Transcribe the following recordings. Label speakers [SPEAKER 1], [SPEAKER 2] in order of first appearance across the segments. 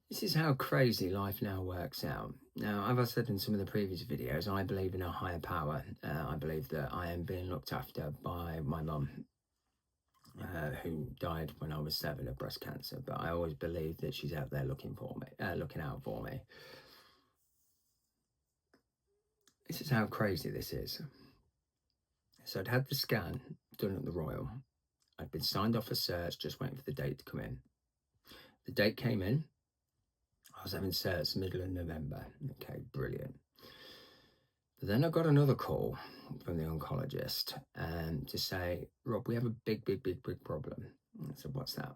[SPEAKER 1] This is how crazy life now works out. Now, as I said in some of the previous videos, I believe in a higher power. I believe that I am being looked after by my mum, who died when I was 7 of breast cancer. But I always believe that she's out there looking for me, looking out for me. This is how crazy this is. So I'd had the scan done at the Royal. I'd been signed off for SIRTs, just waiting for the date to come in. The date came in. I was having SIRTs middle of November. Okay, brilliant. But then I got another call from the oncologist to say, Rob, we have a big problem. I said, what's that?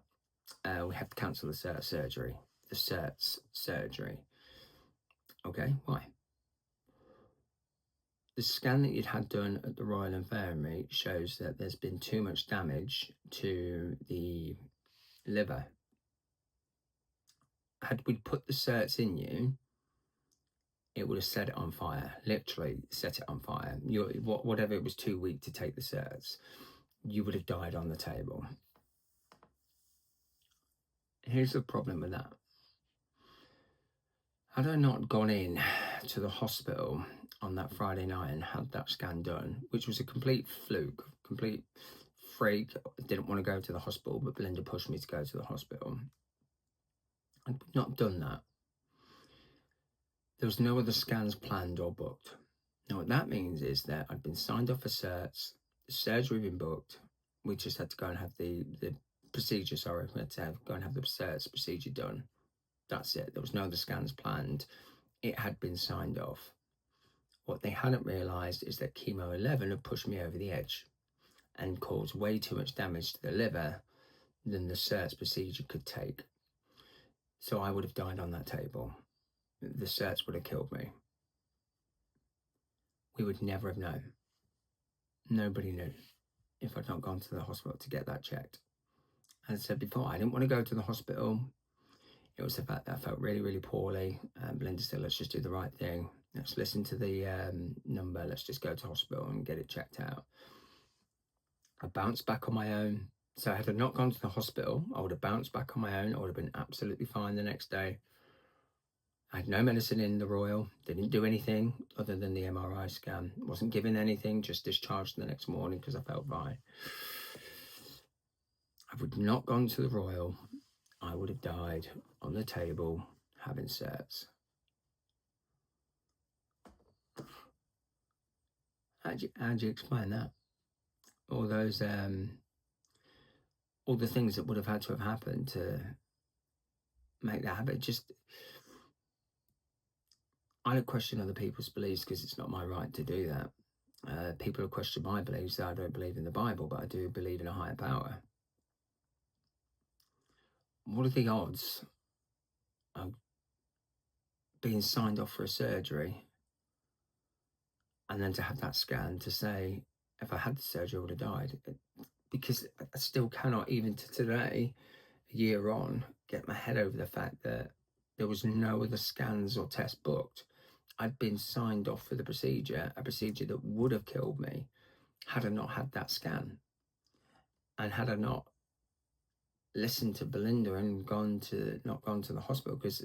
[SPEAKER 1] We have to cancel the SIRTs surgery. Okay, why? The scan that you'd had done at the Royal Infirmary shows that there's been too much damage to the liver. Had we put the SIRTs in you, it would have set it on fire, literally set it on fire. Whatever, it was too weak to take the SIRTs, you would have died on the table. Here's the problem with that. Had I not gone in to the hospital on that Friday night and had that scan done, which was a complete fluke, complete freak, I didn't want to go to the hospital, but Belinda pushed me to go to the hospital. I'd not done that. There was no other scans planned or booked. Now, what that means is that I'd been signed off for SIRTs, the surgery had been booked. We just had to go and have the procedure, we had to go and have the SIRTs procedure done. That's it. There was no other scans planned. It had been signed off. What they hadn't realised is that chemo 11 had pushed me over the edge and caused way too much damage to the liver than the SIRTs procedure could take. So I would have died on that table. The SIRTs would have killed me. We would never have known. Nobody knew if I'd not gone to the hospital to get that checked. As I said before, I didn't want to go to the hospital. It was the fact that I felt really poorly. Belinda said, let's just do the right thing. Let's listen to the number. Let's just go to hospital and get it checked out. I bounced back on my own. So had I not gone to the hospital, I would have bounced back on my own. I would have been absolutely fine the next day. I had no medicine in the Royal. Didn't do anything other than the MRI scan. Wasn't given anything, just discharged the next morning because I felt fine. I would not gone to the Royal. I would have died on the table having SIRTs. How do you explain that? All those, all the things that would have had to have happened to make that happen. I don't question other people's beliefs because it's not my right to do that. People have questioned my beliefs. I don't believe in the Bible, but I do believe in a higher power. What are the odds of being signed off for a surgery and then to have that scan to say, if I had the surgery, I would have died? Because I still cannot, even to today, a year on, get my head over the fact that there was no other scans or tests booked. I'd been signed off for the procedure, a procedure that would have killed me had I not had that scan. And had I not listened to Belinda and not gone to the hospital, because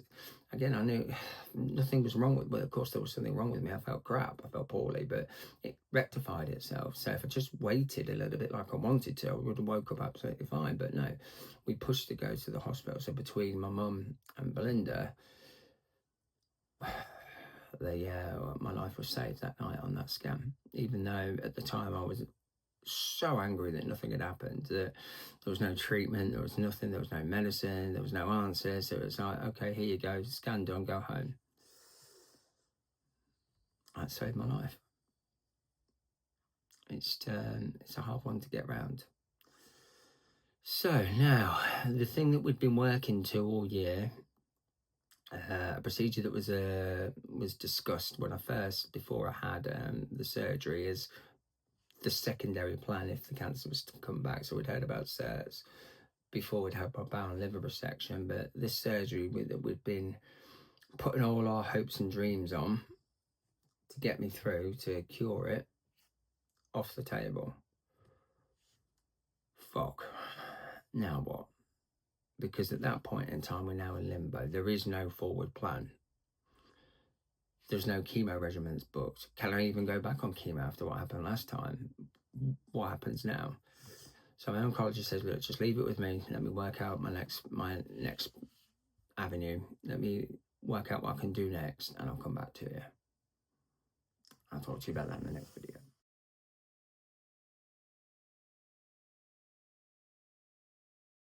[SPEAKER 1] again, I knew nothing was wrong with, well, of course there was something wrong with me. I felt crap, I felt poorly, but it rectified itself. So if I just waited a little bit like I wanted to, I would have woke up absolutely fine. But no, we pushed to go to the hospital. So between my mum and Belinda, my life was saved that night on that scan, even though at the time I was so angry that nothing had happened, that there was no treatment, there was nothing, there was no medicine, there was no answers. It was like, okay, here you go, scan done, go home. That saved my life. It's a hard one to get round. So now, the thing that we'd been working to all year, a procedure that was discussed before I had the surgery, is the secondary plan if the cancer was to come back. So we'd heard about SIRTs before we'd had our bowel and liver resection, but this surgery that we'd been putting all our hopes and dreams on to get me through to cure it, off the table. Fuck. Now what? because at that point in time, we're now in limbo. There is no forward plan. There's no chemo regimens booked. Can I even go back on chemo after what happened last time? What happens now? So my oncologist says, look, just leave it with me. Let me work out my next avenue. Let me work out what I can do next, and I'll come back to you. I'll talk to you about that in the next video.